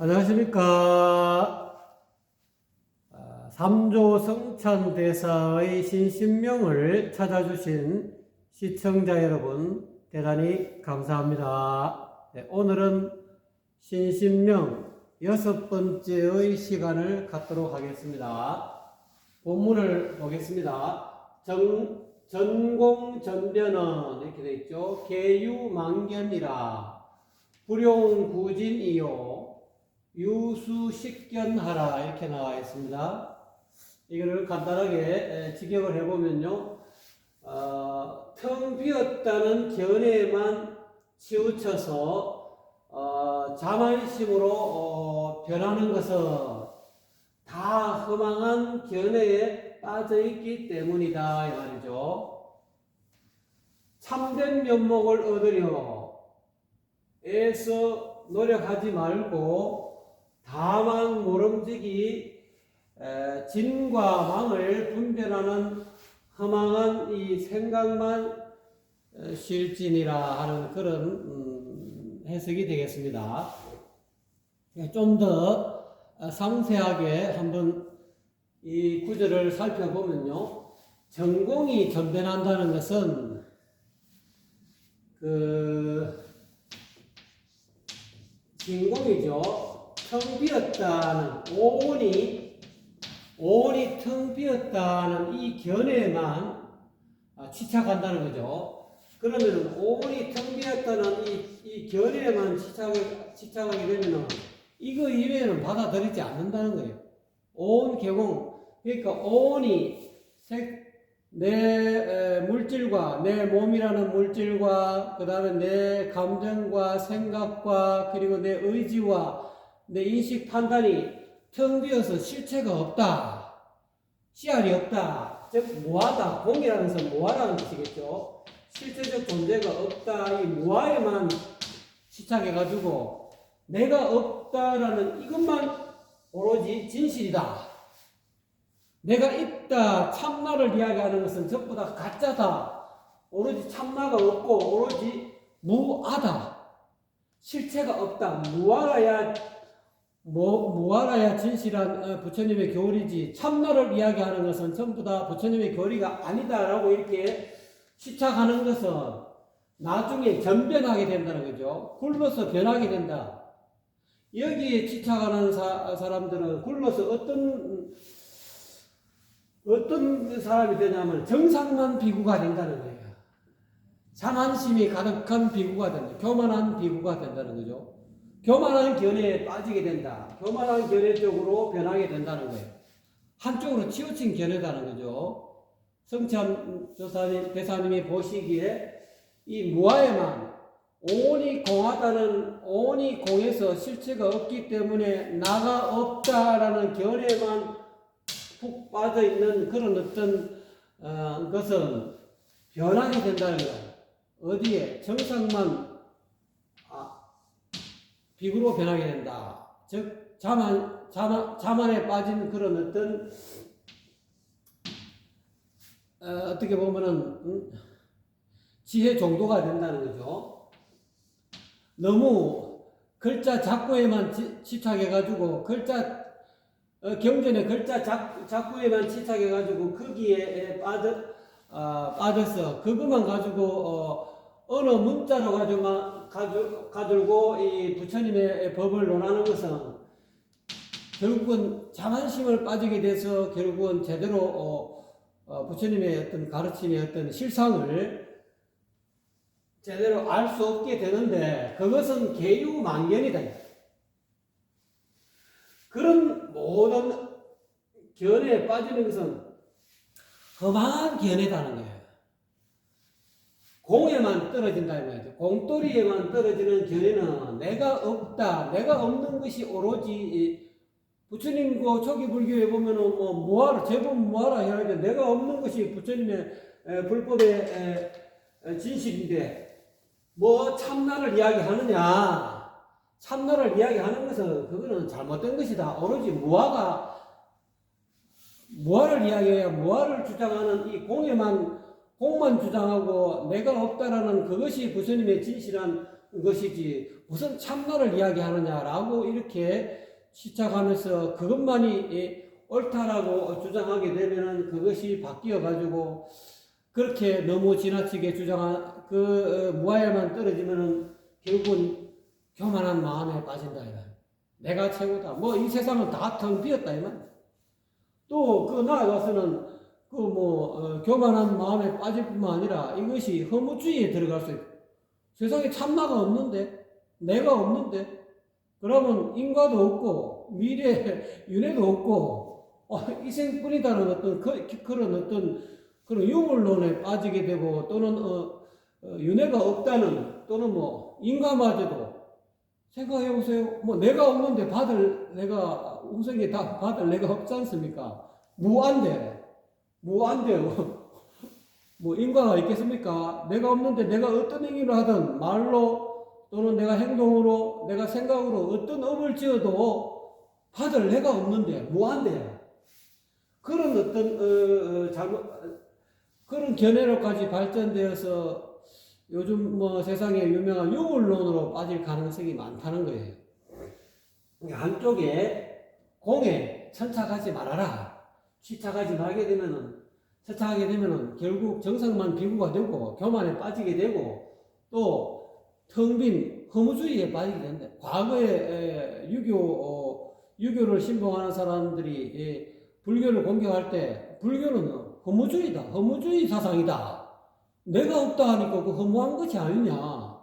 안녕하십니까. 삼조 성찬대사의 신신명을 찾아주신 시청자 여러분, 대단히 감사합니다. 네, 오늘은 신신명 6번째의 시간을 갖도록 하겠습니다. 본문을 보겠습니다. 전공전변은 이렇게 되어 있죠. 계유망견이라 불용구진이요 유수식견하라 이렇게 나와 있습니다. 이거를 간단하게 직역을 해보면요, 텅 비었다는 견해만 치우쳐서 자만심으로 변하는 것은 다 허망한 견해에 빠져있기 때문이다 이 말이죠. 참된 면목을 얻으려 애써 노력하지 말고 다만 모름지기 진과 망을 분별하는 허망한 이 생각만 실진이라 하는 그런 해석이 되겠습니다. 좀 더 상세하게 한번 이 구절을 살펴보면요, 전공이 전변한다는 것은 진공이죠. 텅 비었다는 오온이 텅 비었다는 이 견해만 치착한다는 거죠. 그러면 오온이 텅 비었다는 이 견해만 치착하게 되면 이거 이외에는 받아들이지 않는다는 거예요. 오온 개공, 그러니까 오온이 내 물질과 내 몸이라는 물질과 그 다음에 내 감정과 생각과 그리고 내 의지와 내 인식 판단이 텅 비어서 실체가 없다, 씨알이 없다, 즉 무하다. 공이라는 것은 무하라는 뜻이겠죠. 실체적 존재가 없다, 이 무하에만 시착해가지고 내가 없다라는 이것만 오로지 진실이다, 내가 있다, 참나를 이야기하는 것은 전부 다 가짜다, 오로지 참나가 없고 오로지 무아다, 실체가 없다, 무아라야 진실한 부처님의 교리지, 참나를 이야기하는 것은 전부 다 부처님의 교리가 아니다라고 이렇게 시착하는 것은 나중에 전변하게 된다는 거죠. 굶어서 변하게 된다. 여기에 집착하는 사람들은 굶어서 어떤 사람이 되냐면 정상만 비구가 된다는 거예요. 자만심이 가득한 비구가 된다. 교만한 비구가 된다는 거죠. 교만한 견해에 빠지게 된다. 교만한 견해 쪽으로 변하게 된다는 거예요. 한쪽으로 치우친 견해다는 거죠. 성찬 대사님이 보시기에 이 무아에만 오온이 공에서 실체가 없기 때문에 나가 없다라는 견해만 푹 빠져있는 그런 어떤 것은 변하게 된다는 거예요. 어디에? 정상만 비구로 변하게 된다. 즉 자만에 빠진 그런 어떤 어떻게 보면은 지혜 정도가 된다는 거죠. 너무 글자 작고에만 집착해가지고 경전의 글자 작고에만 집착해가지고 거기에 빠져서 그것만 가지고 어느 문자로 가지고 이 부처님의 법을 논하는 것은 결국은 자만심을 빠지게 돼서 결국은 제대로 부처님의 어떤 가르침의 어떤 실상을 제대로 알 수 없게 되는데, 그것은 계유망견이다. 그런 모든 견해에 빠지는 것은 험한 견해다는 거예요. 공에만 떨어진다 이 말이죠. 공돌이에만 떨어지는 견해는 내가 없다, 내가 없는 것이 오로지 부처님 그 초기 불교에 보면은 뭐 무아라, 제법 무아라 해야 돼. 내가 없는 것이 부처님의 불법의 진실인데 뭐 참나를 이야기하느냐? 참나를 이야기하는 것은 그거는 잘못된 것이다. 오로지 무아를 이야기해야, 무아를 주장하는 이 공만 주장하고 내가 없다라는 그것이 부처님의 진실한 것이지 무슨 참나를 이야기하느냐라고 이렇게 시작하면서 그것만이 옳다라고 주장하게 되면은 그것이 바뀌어 가지고 그렇게 너무 지나치게 주장한 그 무아에만 떨어지면은 결국은 교만한 마음에 빠진다 이말. 내가 최고다. 뭐 이 세상은 다 텅 비었다 이 말. 또 그 나아가서는 그 교만한 마음에 빠질 뿐만 아니라 이것이 허무주의에 들어갈 수 있다. 세상에 참나가 없는데, 내가 없는데, 그러면 인과도 없고 미래 윤회도 없고 이생뿐이다는 어떤 그런 어떤 그런 유물론에 빠지게 되고 또는 윤회가 없다는 또는 인과마저도 생각해 보세요. 내가 없는데 받을 내가 우성이 다 받을 내가 없지 않습니까? 무한대요. 인과가 있겠습니까? 내가 없는데 내가 어떤 행위를 하든 말로 또는 내가 행동으로 내가 생각으로 어떤 업을 지어도 받을 내가 없는데 무한대요. 그런 어떤 그런 견해로까지 발전되어서 요즘 세상에 유명한 유물론으로 빠질 가능성이 많다는 거예요. 한쪽에 공에 천착하지 말아라. 취착하지 말게 되면은 처착하게 되면은 결국 정상만 비구가 되고 교만에 빠지게 되고 또 텅 빈 허무주의에 빠지게 된다. 과거에 유교를 신봉하는 사람들이 불교를 공격할 때 불교는 허무주의다. 허무주의 사상이다. 내가 없다 하니까 그 허무한 것이 아니냐.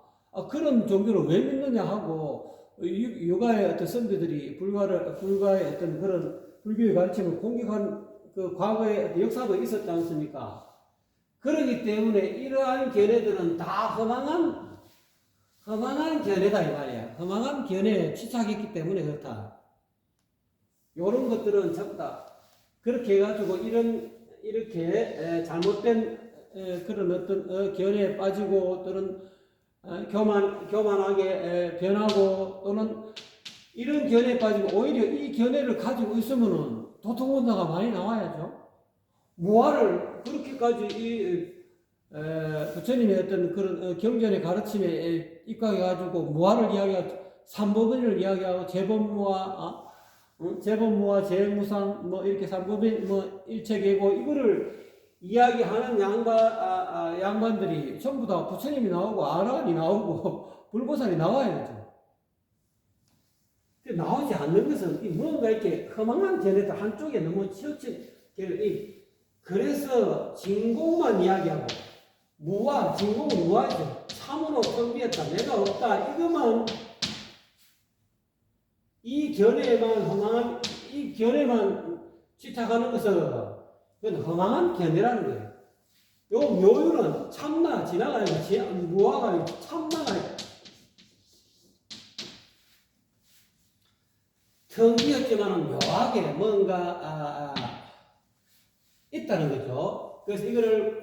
그런 종교를 왜 믿느냐 하고 유가의 어떤 선배들이 불가의 어떤 그런 불교의 가르침을 공격한 그 과거의 역사도 있었지 않습니까? 그러기 때문에 이러한 견해들은 다 허망한 견해다 이 말이야. 허망한 견해에 취착했기 때문에 그렇다. 이런 것들은 전부 다 그렇게 해가지고 이렇게 잘못된 그런 어떤 견해에 빠지고 또는 교만하게 변하고 또는 이런 견해에 빠지고 오히려 이 견해를 가지고 있으면은 도통문화가 많이 나와야죠. 무아를 그렇게까지 부처님의 어떤 그런 경전의 가르침에 입각해가지고 무아를 이야기하고 삼법인을 이야기하고 재법무아, 재법무아, 재무상 이렇게 삼법인 일체계고 이거를 이야기하는 양반들이 전부 다 부처님이 나오고 아라한이 나오고 불보살이 나와야죠. 나오지 않는 것은 뭔가 이렇게 허망한 견해들 한쪽에 너무 치우친 견해. 그래서 진공만 이야기하고 진공은 무아죠. 참으로 텅비었다. 내가 없다. 이것만 이 견해만 취착하는 것은 그건 허망한 견해라는 거예요. 요 묘유는 참나 지나가야 무아가 아니고 참나가 텅 비었지만은 묘하게 뭔가 있다는 거죠. 그래서 이거를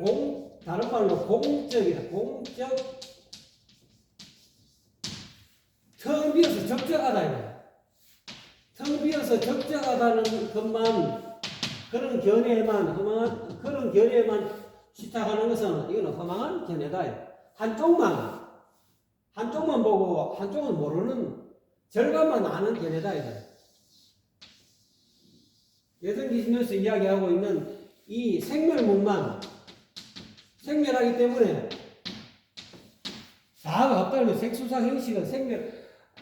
다른 말로 공적이다. 공적 텅 비어서 적적하다 이거야. 텅 비어서 적적하다는 것만 그런 견해에만 시탁하는 것은 이거는 허망한 견해다. 한쪽만 보고 한쪽은 모르는 절반만 아는 견해다 이거야. 예성기신에서 이야기하고 있는 이 생멸문만 생멸하기 때문에 사가 없다는 것, 색수사 형식은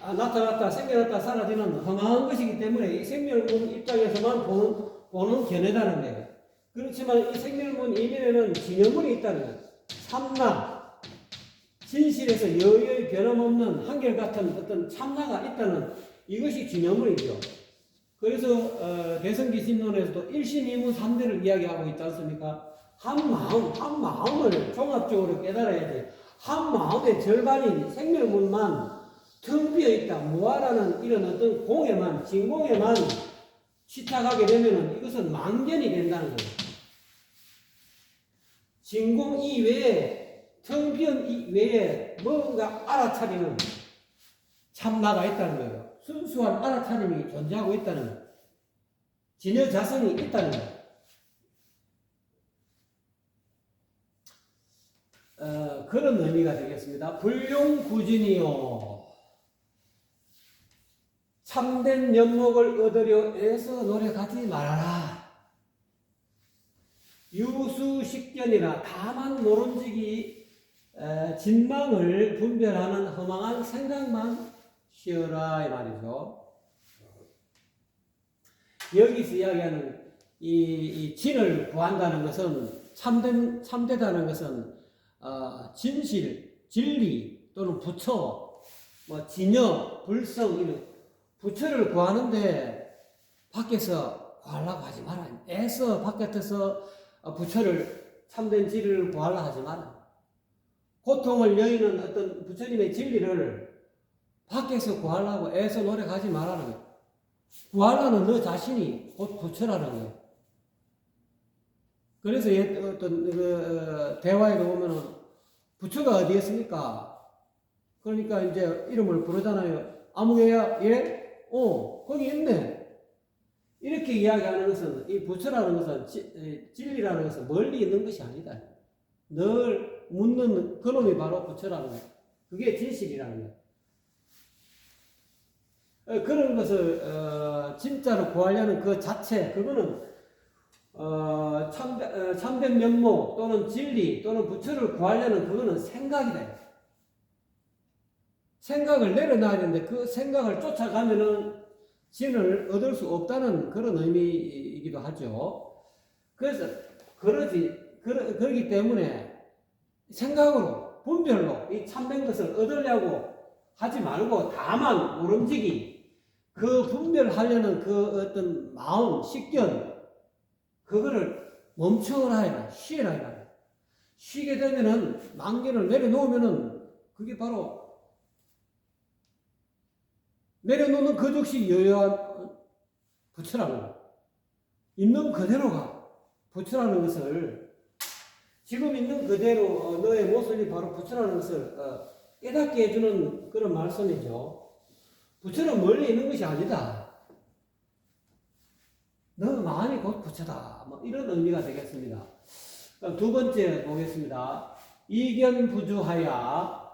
나타났다 생멸했다 사라지는 허망한 것이기 때문에 이 생멸문 입장에서만 보는 견해다는 거예요. 그렇지만 이 생멸문 이면에는 진여문이 있다는 거예요. 참나, 진실에서 여의 변함없는 한결같은 어떤 참나가 있다는 이것이 진여문이죠. 그래서 대성기신론에서도 일신이문 3대를 이야기하고 있지 않습니까? 한 마음을 종합적으로 깨달아야 돼. 한 마음의 절반인 생멸문만 텅 비어 있다. 무아라는 이런 어떤 공에만, 진공에만 취착하게 되면은 이것은 망견이 된다는 거예요. 진공 이외에, 텅 비은 이외에 뭔가 알아차리는 참나가 있다는 거예요. 순수한 알아차림이 존재하고 있다는 거예요. 진여 자성이 있다는 거예요. 그런 의미가 되겠습니다. 불용구진이요. 참된 면목을 얻으려 애써 노력하지 말아라. 유수식견이라 다만 모름지기 진망을 분별하는 허망한 생각만 쉬어라 이 말이죠. 여기서 이야기하는 이 진을 구한다는 것은 참되다는 것은 진실, 진리 또는 부처, 뭐 진여, 불성 이런 부처를 구하는데 밖에서 구하려고 하지 마라. 애써 바깥에서 부처를 참된 진리를 구하려고 하지 마라. 고통을 여의는 어떤 부처님의 진리를 밖에서 구하려고 애써 노력하지 말라는 거예요. 구하려는 너 자신이 곧 부처라는 거예요. 그래서 어떤 대화에도 보면은 부처가 어디에 있습니까? 그러니까 이제 이름을 부르잖아요. 아무개야? 예? 거기 있네. 이렇게 이야기하는 것은 이 부처라는 것은 진리라는 것은 멀리 있는 것이 아니다. 늘 묻는 그놈이 바로 부처라는 거예요. 그게 진실이라는 거예요. 그런 것을 진짜로 구하려는 그 자체 그거는 참된 면목 또는 진리 또는 부처를 구하려는 그거는 생각이다. 생각을 내려놔야 되는데 그 생각을 쫓아가면은 진을 얻을 수 없다는 그런 의미이기도 하죠. 그래서 그러기 때문에 생각으로 분별로 이 참된 것을 얻으려고 하지 말고 다만 모름지기 그 분별하려는 그 어떤 마음, 식견 그거를 멈춰라 해라, 쉬라 해라. 쉬게 되면은 망견을 내려놓으면은 그게 바로 내려놓는 그 즉시 여여한 부처라는 거. 있는 그대로가 부처라는 것을 지금 있는 그대로 너의 모습이 바로 부처라는 것을 깨닫게 해주는 그런 말씀이죠. 부처는 멀리 있는 것이 아니다. 너 마음이 곧 부처다. 뭐 이런 의미가 되겠습니다. 두 번째 보겠습니다. 이견부주하야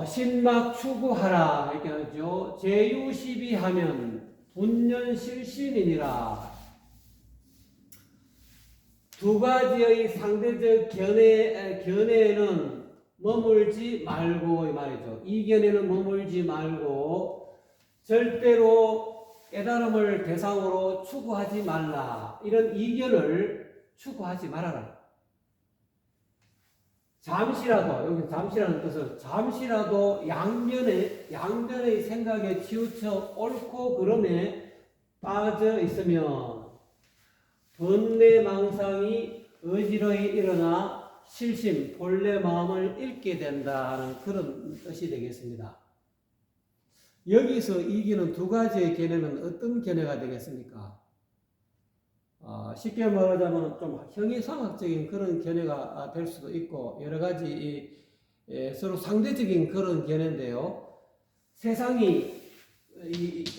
신막 추구하라 이렇게 하죠. 제유시비하면 분연실신이니라. 두 가지의 상대적 견해에는 머물지 말고 이 말이죠. 이 견해는 머물지 말고 절대로 깨달음을 대상으로 추구하지 말라. 이런 이견을 추구하지 말아라. 잠시라도, 여기 잠시라는 뜻은 잠시라도 양면의 생각에 치우쳐 옳고 그름에 빠져 있으면 번뇌망상이 어지러이 일어나 실심, 본래 마음을 잃게 된다는 그런 뜻이 되겠습니다. 여기서 이기는 두 가지의 견해는 어떤 견해가 되겠습니까? 쉽게 말하자면 좀 형이상학적인 그런 견해가 될 수도 있고 여러 가지 서로 상대적인 그런 견해인데요. 세상이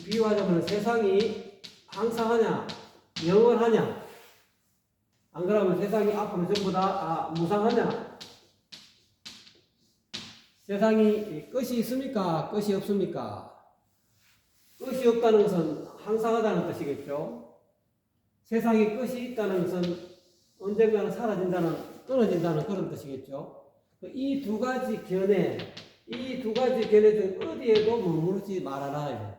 비유하자면 세상이 항상하냐 영원하냐 안 그러면 세상이 앞으로 전부 다 무상하냐 세상이 끝이 있습니까? 끝이 없습니까? 끝이 없다는 것은 항상하다는 뜻이겠죠. 세상에 끝이 있다는 것은 언젠가는 사라진다는, 끊어진다는 그런 뜻이겠죠. 이 두 가지 견해 중 어디에도 머무르지 말아라.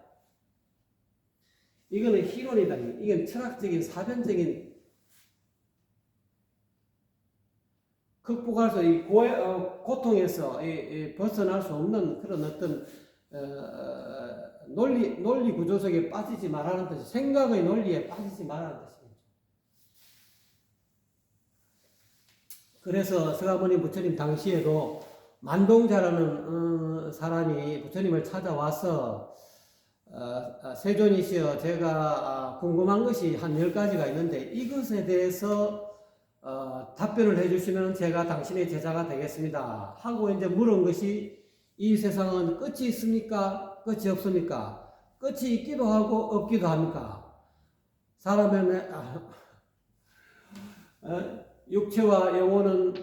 이거는 희론이다. 이건 철학적인, 사변적인, 극복할 수, 고통에서 벗어날 수 없는 그런 어떤, 논리 구조 속에 빠지지 말라는 뜻이 생각의 논리에 빠지지 말라는 뜻이죠. 그래서 서가모니 부처님 당시에도 만동자라는 사람이 부처님을 찾아와서 세존이시여 제가 궁금한 것이 한 10가지가 있는데 이것에 대해서 답변을 해주시면 제가 당신의 제자가 되겠습니다 하고 이제 물은 것이 이 세상은 끝이 있습니까? 끝이 없습니까? 끝이 있기도 하고 없기도 합니까? 사람의 육체와 영혼은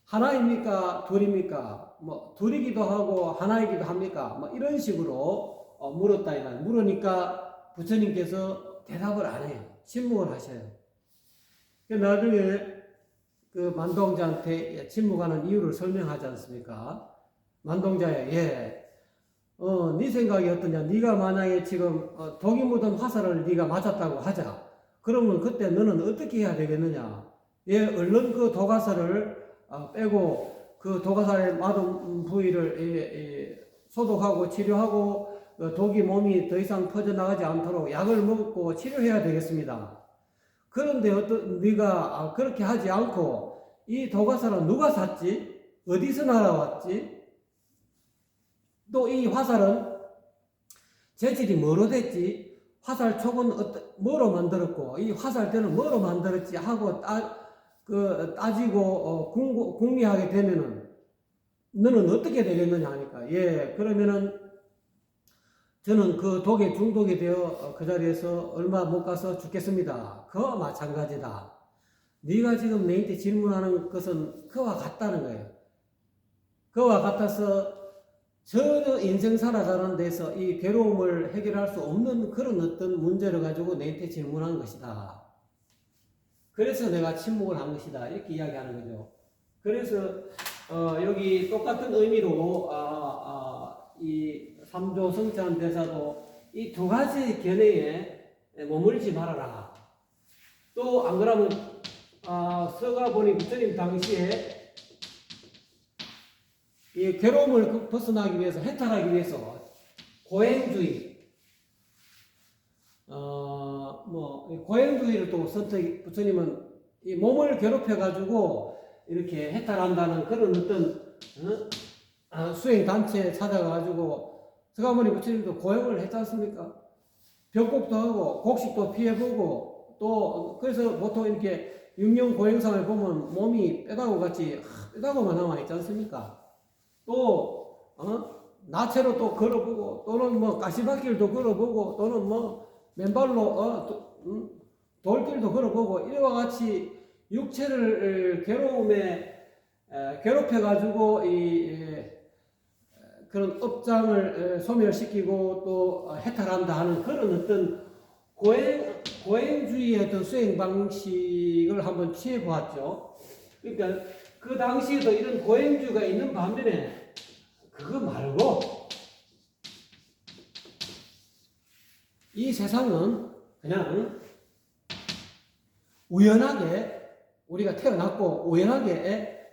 하나입니까? 둘입니까? 뭐 둘이기도 하고 하나이기도 합니까? 뭐 이런 식으로 물었다 이 말. 물으니까 부처님께서 대답을 안 해요. 침묵을 하셔요. 나중에 그 만동자한테 침묵하는 이유를 설명하지 않습니까? 만동자야, 네 생각이 어떠냐? 네가 만약에 지금 독이 묻은 화살을 네가 맞았다고 하자. 그러면 그때 너는 어떻게 해야 되겠느냐? 얼른 그 독화살을 빼고 그 독화살에 맞은 부위를 소독하고 치료하고 독이 몸이 더 이상 퍼져나가지 않도록 약을 먹고 치료해야 되겠습니다. 그런데 네가 그렇게 하지 않고 이 독화살은 누가 샀지? 어디서 날아왔지? 또 이 화살은 재질이 뭐로 됐지? 화살 촉은 뭐로 만들었고 이 화살대는 뭐로 만들었지? 하고 따지고 궁리하게 되면은 너는 어떻게 되겠느냐 하니까 그러면은 저는 그 독에 중독이 되어 그 자리에서 얼마 못 가서 죽겠습니다. 그와 마찬가지다. 네가 지금 내한테 질문하는 것은 그와 같다는 거예요. 그와 같아서 전혀 인생 살아가는 데서 이 괴로움을 해결할 수 없는 그런 어떤 문제를 가지고 내한테 질문한 것이다. 그래서 내가 침묵을 한 것이다. 이렇게 이야기하는 거죠. 그래서 여기 똑같은 의미로 이 삼조 성찬 대사도 이 두 가지 견해에 머물지 말아라. 또 안 그러면 서가보니 부처님 당시에 이 괴로움을 벗어나기 위해서, 해탈하기 위해서 고행주의, 고행주의를 또 부처님은 이 몸을 괴롭혀가지고 이렇게 해탈한다는 그런 어떤 수행 단체에 찾아가가지고 서가모니 부처님도 고행을 했지 않습니까? 벽곡도 하고 곡식도 피해보고 또 그래서 보통 이렇게 육령 고행상을 보면 몸이 뼈다구 같이 뼈다구만 남아있지 않습니까? 또 나체로 또 걸어보고 또는 뭐 가시밭길도 걸어보고 또는 뭐 맨발로 돌길도 걸어보고 이와 같이 육체를 괴로움에 괴롭혀가지고 그런 업장을 소멸시키고 또 해탈한다 하는 그런 어떤 고행주의의 어떤 수행 방식을 한번 취해 보았죠. 그러니까 그 당시에도 이런 고행주의가 있는 반면에 그거 말고 이 세상은 그냥 우연하게 우리가 태어났고 우연하게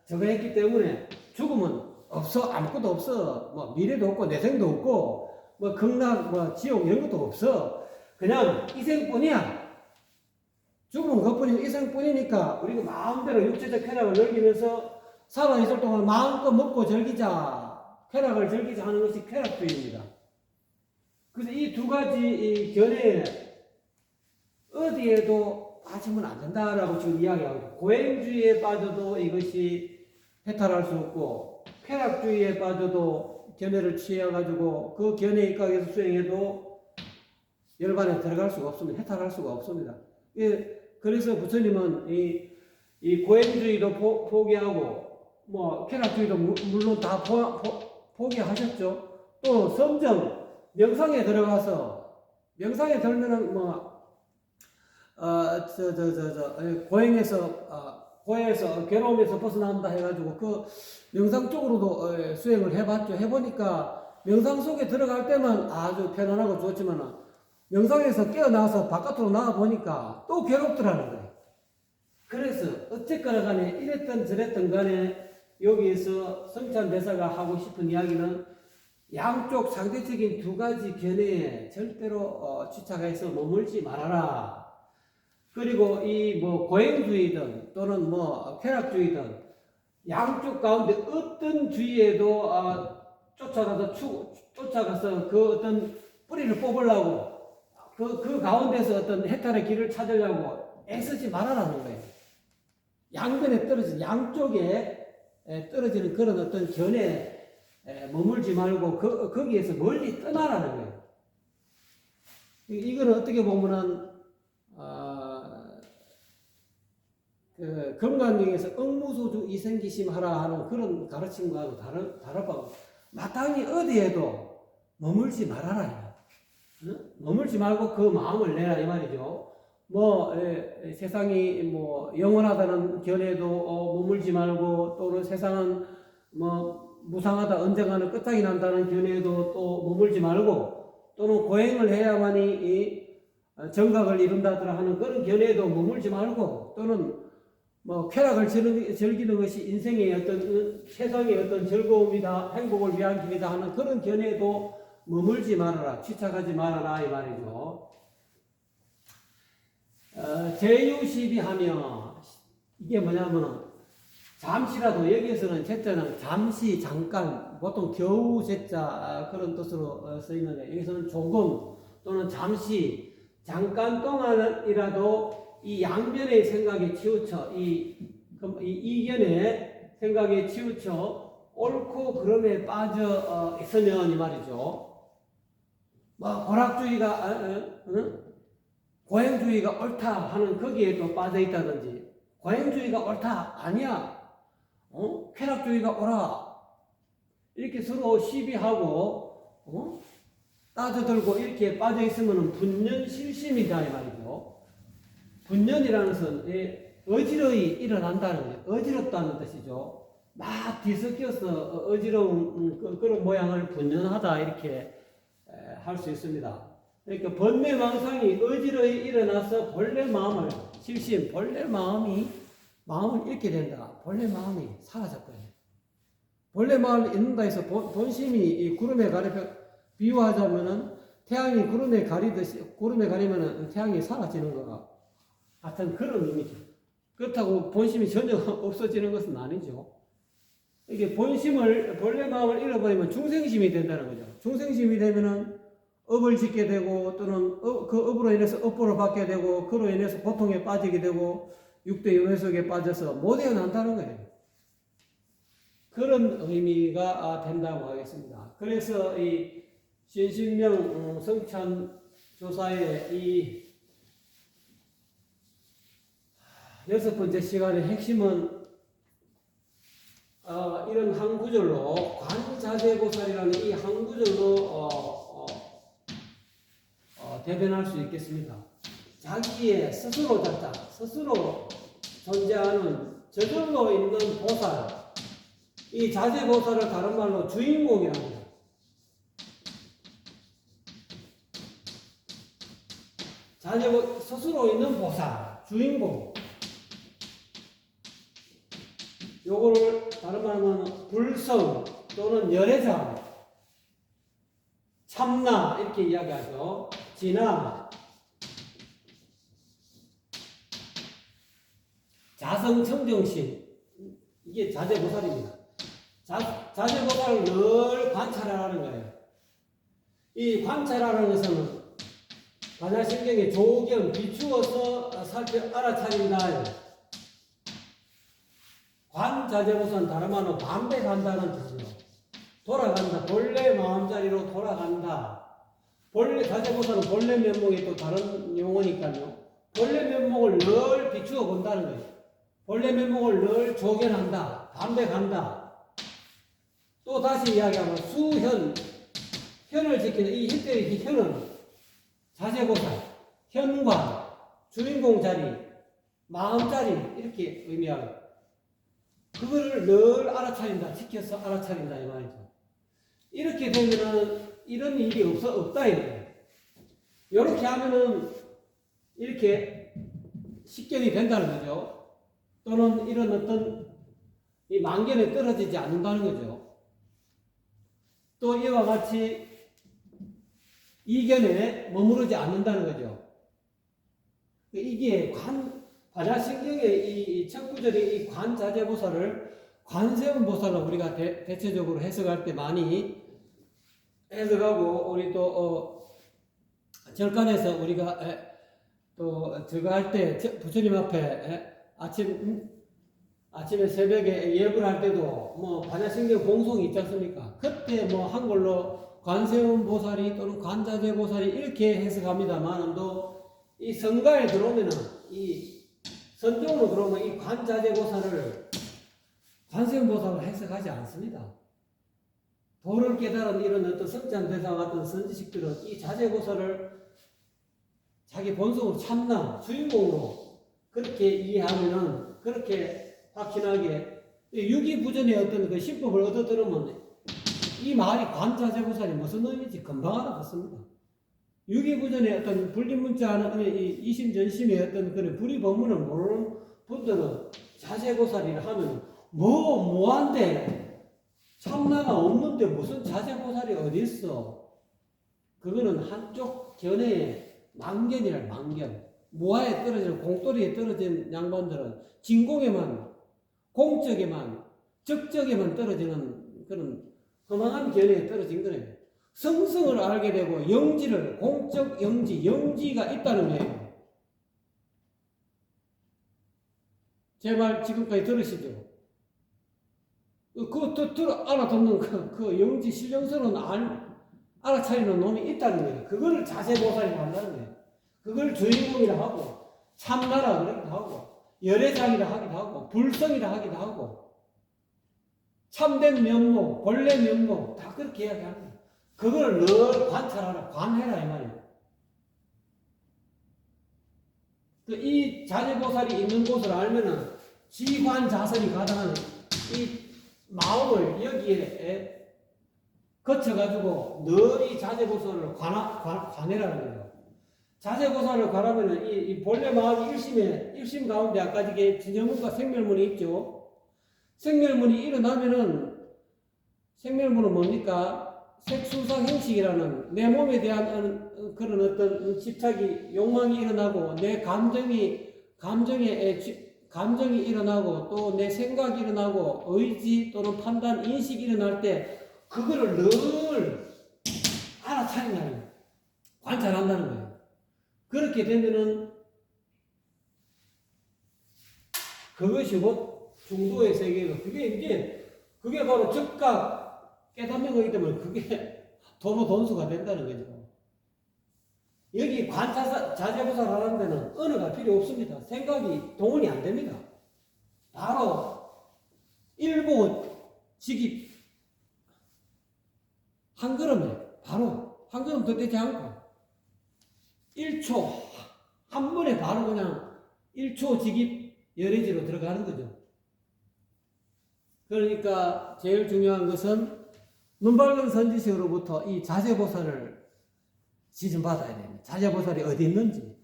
저거 했기 때문에 죽음은 없어. 아무것도 없어. 뭐 미래도 없고 내생도 없고 뭐 극락 뭐 지옥 이런 것도 없어. 그냥 이생뿐이야. 죽음은 그뿐이고 이생뿐이니까 우리가 마음대로 육체적 쾌락을 즐기면서 살아있을 동안 마음껏 먹고 즐기자. 쾌락을 즐기자 하는 것이 쾌락주의입니다. 그래서 이 두 가지 이 견해에 어디에도 빠지면 안 된다라고 지금 이야기하고 고행주의에 빠져도 이것이 해탈할 수 없고 쾌락주의에 빠져도 견해를 취해가지고 그 견해에 입각해서 수행해도 열반에 들어갈 수가 없습니다. 해탈할 수가 없습니다. 그래서 부처님은 이 고행주의도 포기하고 뭐 쾌락주의도 물론 다 포기하셨죠. 또 점점 명상에 들어가서 명상에 들면은 고해에서 괴로움에서 벗어난다 해가지고 그 명상 쪽으로도 수행을 해봤죠. 해보니까 명상 속에 들어갈 때만 아주 편안하고 좋지만 명상에서 깨어나서 바깥으로 나와보니까 또 괴롭더라는 거예요. 그래서 어쨌거나 간에 이랬던 저랬던 간에 여기에서 성찬대사가 하고 싶은 이야기는 양쪽 상대적인 두 가지 견해에 절대로 취착해서 머물지 말아라. 그리고 이 고행주의든 또는 쾌락주의든 양쪽 가운데 어떤 주의에도 쫓아가서 그 어떤 뿌리를 뽑으려고 그 가운데서 어떤 해탈의 길을 찾으려고 애쓰지 말아라는 거예요. 양변에 떨어진 양쪽에 떨어지는 그런 어떤 견해에 머물지 말고 거기에서 멀리 떠나라는 거예요. 이거는 어떻게 보면은 그 금강경에서 억무소주 이생기심하라 하는 그런 가르침과도 다르고 마땅히 어디에도 머물지 말아라. 머물지 말고 그 마음을 내라 이 말이죠. 세상이 영원하다는 견해도 머물지 말고, 또는 세상은 무상하다, 언젠가는 끝장이 난다는 견해도 또 머물지 말고, 또는 고행을 해야만이 정각을 이룬다더라 하는 그런 견해도 머물지 말고, 또는 쾌락을 즐기는 것이 인생의 어떤 세상의 어떤 즐거움이다, 행복을 위한 길이다 하는 그런 견해도 머물지 말아라, 취착하지 말아라 이 말이죠. 제유시비하며 이게 뭐냐면은 잠시라도, 여기에서는 제자는 잠시, 잠깐, 보통 겨우 제자 그런 뜻으로 쓰이는데, 여기서는 조금 또는 잠시, 잠깐 동안이라도 이 양변의 생각에 치우쳐, 이견의 생각에 치우쳐 옳고 그름에 빠져 있으면 이 말이죠. 고락주의가 고행주의가 옳다 하는 거기에 또 빠져 있다든지, 고행주의가 옳다 아니야, 쾌락주의가 옳아, 이렇게 서로 시비하고 따져들고 이렇게 빠져 있으면 분연실심이다 이 말이죠. 분연이라는 것은 어지러이 일어난다는 거예요. 어지럽다는 뜻이죠. 막 뒤섞여서 어지러운 그런 모양을 분연하다 이렇게 할 수 있습니다. 그러니까 번뇌망상이 어지러이 일어나서 본래 마음을, 실심, 본래 마음을 잃게 된다. 본래 마음이 사라져버려요. 본래 마음을 잃는다 해서 본심이 이 구름에 비유하자면은 태양이 구름에 가리면은 태양이 사라지는 거가 같은 그런 의미죠. 그렇다고 본심이 전혀 없어지는 것은 아니죠. 이게 본래 마음을 잃어버리면 중생심이 된다는 거죠. 중생심이 되면은 업을 짓게 되고, 또는 그 업으로 인해서 업보를 받게 되고, 그로 인해서 고통에 빠지게 되고, 육대 윤회속에 빠져서 못 헤어난다는 거예요. 그런 의미가 된다고 하겠습니다. 그래서 이 신신명 성찬 조사의 이 6번째 시간의 핵심은 이런 한 구절로, 관자재보살이라는 이 한 구절로 대변할 수 있겠습니다. 자기의 스스로 자자, 스스로 존재하는 저절로 있는 보살, 이 자재보살을 다른 말로 주인공이라고 합니다. 스스로 있는 보살, 주인공. 요거를 다른 말로 하면 불성 또는 열애장, 참나 이렇게 이야기하죠. 진화, 자성청정심, 이게 자재보살입니다. 자재보살을 늘 관찰하라는 거예요. 이 관찰하라는 것은 반야신경에 조경, 비추어서 알아차린다. 관자재보살은 다른 말로 반백한다는 뜻이에요. 돌아간다. 본래 마음자리로 돌아간다. 본래 자재보살은 본래 면목이 또 다른 용어니까요. 본래 면목을 늘 비추어 본다는 거예요. 본래 면목을 늘 조견한다. 반백한다. 또 다시 이야기하면 수현, 현을 지키는 이 현대의 현은 자재보살, 현관, 주인공 자리, 마음 자리 이렇게 의미하고, 그거를 늘 알아차린다, 지켜서 알아차린다 이 말이죠. 이렇게 되면은 이런 일이 없다 이거예요. 이렇게 하면은 이렇게 식견이 된다는 거죠. 또는 이런 어떤 이 만견에 떨어지지 않는다는 거죠. 또 이와 같이 이견에 머무르지 않는다는 거죠. 이게 반야신경의 이 첫 구절이 이 관자재보살을 관세음보살로 우리가 대체적으로 해석할 때 많이 해석하고, 우리 또 절간에서 우리가 또 저거 할 때 부처님 앞에 아침에 새벽에 예불 할 때도 반야신경 공송이 있지 않습니까? 그때 한글로 관세음보살이 또는 관자재보살이 이렇게 해석합니다만은, 또 이 성가에 들어오면은 이 선종으로 그러면 이 관자재보살을 관세음보살로 해석하지 않습니다. 도를 깨달은 이런 어떤 석잔대사 같은 선지식들은 이 자재보살을 자기 본성으로 참나, 주인공으로 그렇게 이해하면은 그렇게 확신하게 유기부전의 어떤 그 신법을 얻어들으면 이 말이 관자재보살이 무슨 의미인지 금방 알아듣습니다. 유기부전의 어떤 분리문자하는 이심전심의 어떤 그런 불이법문을 모르는 분들은 자재보살이라 하면 뭐한데 참나가 없는데 무슨 자재보살이 어디 있어? 그거는 한쪽 견해의 망견이라 망견. 무아에 떨어지는 공돌이에 떨어진 양반들은 진공에만 공적에만 적적에만 떨어지는 그런 허망한 견해에 떨어진 거예요. 성성을 알게 되고 영지를 공적 영지 영지가 있다는 거예요. 제 말 지금까지 들으시죠? 알아듣는 그 영지 신령스러운 알아차리는 놈이 있다는 거예요. 그걸 자세보살이라고 한다는 거예요. 그걸 주인공이라 하고 참나라 그러기도 하고 열애장이라 하기도 하고 불성이라 하기도 하고 참된 면목, 본래 면목 다 그렇게 이야기하는 거예요. 그걸 늘 관찰하라, 관해라 이 말이에요. 이 자재보살이 있는 곳을 알면은 지관자선이 가능한 이 마음을 여기에 거쳐가지고 늘 이 자재보살을 관해라는 거예요. 자재보살을 관하면은 이 본래 마음이 일심 가운데 아까 이게 진여문과 생멸문이 있죠. 생멸문이 일어나면은 생멸문은 뭡니까? 색수상 형식이라는 내 몸에 대한 그런 어떤 집착이 욕망이 일어나고 내 감정이 일어나고 또 내 생각이 일어나고 의지 또는 판단 인식이 일어날 때 그거를 늘 알아차린다는 거예요. 관찰한다는 거예요. 그렇게 되면은 그것이 곧 중도의 세계가 그게 바로 즉각 깨닫는 거기 때문에 그게 도노돈수가 된다는 거죠. 여기 자재보살 하는 데는 언어가 필요 없습니다. 생각이 동원이 안 됩니다. 바로 일보 직입 한 걸음에 바로 한 걸음 더 떼지 않고 1초 한 번에 바로 그냥 1초 직입 열애지로 들어가는 거죠. 그러니까 제일 중요한 것은 눈밝은 선지식으로부터 이 자재보살을 지진받아야 됩니다. 자재보살이 어디 있는지,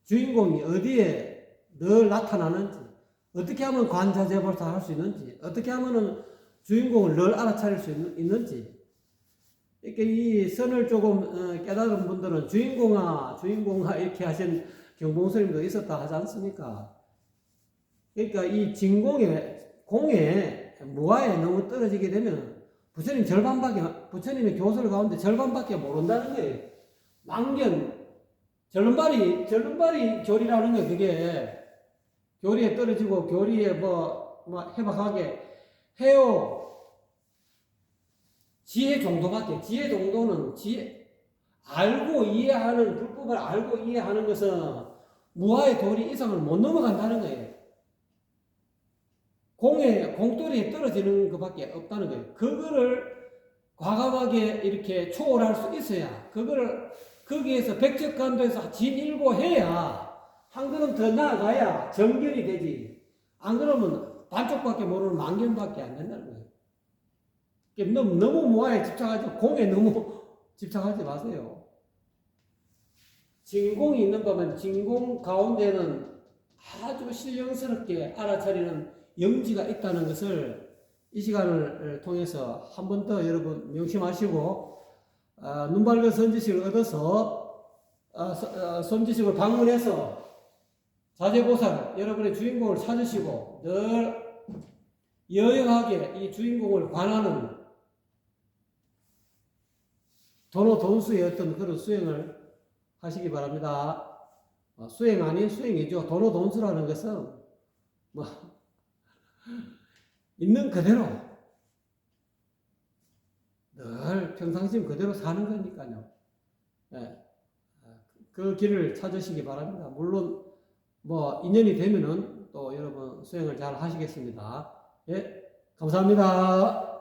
주인공이 어디에 늘 나타나는지, 어떻게 하면 관자재보살 할 수 있는지, 어떻게 하면 주인공을 늘 알아차릴 수 있는지. 이렇게 이 선을 조금 깨달은 분들은 주인공아 이렇게 하신 경봉스님도 있었다 하지 않습니까? 그러니까 이 공에 무아에 너무 떨어지게 되면 부처님의 교설 가운데 절반밖에 모른다는 거예요. 망견, 절름발이 교리라는 거예요. 그게 교리에 떨어지고 교리에 뭐 해박하게 해요. 지혜 정도는 알고 이해하는 불법을 알고 이해하는 것은 무아의 도리 이상을 못 넘어간다는 거예요. 공돌이에 떨어지는 것밖에 없다는 거예요. 그거를 과감하게 이렇게 초월할 수 있어야, 그거를 거기에서 백척간도에서 진일보해야 한 걸음 더 나아가야 정견이 되지. 안 그러면 반쪽밖에 모르는 망견밖에 안 된다는 거예요. 너무 무아에 집착하지, 공에 너무 집착하지 마세요. 진공이 있는 법은 진공 가운데는 아주 신령스럽게 알아차리는 영지가 있다는 것을 이 시간을 통해서 한 번 더 여러분 명심하시고, 눈밝은 선지식을 얻어서 선지식을 방문해서 자재보살 여러분의 주인공을 찾으시고 늘 여영하게 이 주인공을 관하는 도노돈수의 어떤 그런 수행을 하시기 바랍니다. 수행 아닌 수행이죠. 도노돈수라는 것은 있는 그대로 늘 평상심 그대로 사는 거니까요. 그 길을 찾으시기 바랍니다. 물론 뭐 인연이 되면은 또 여러분 수행을 잘 하시겠습니다. 예, 감사합니다.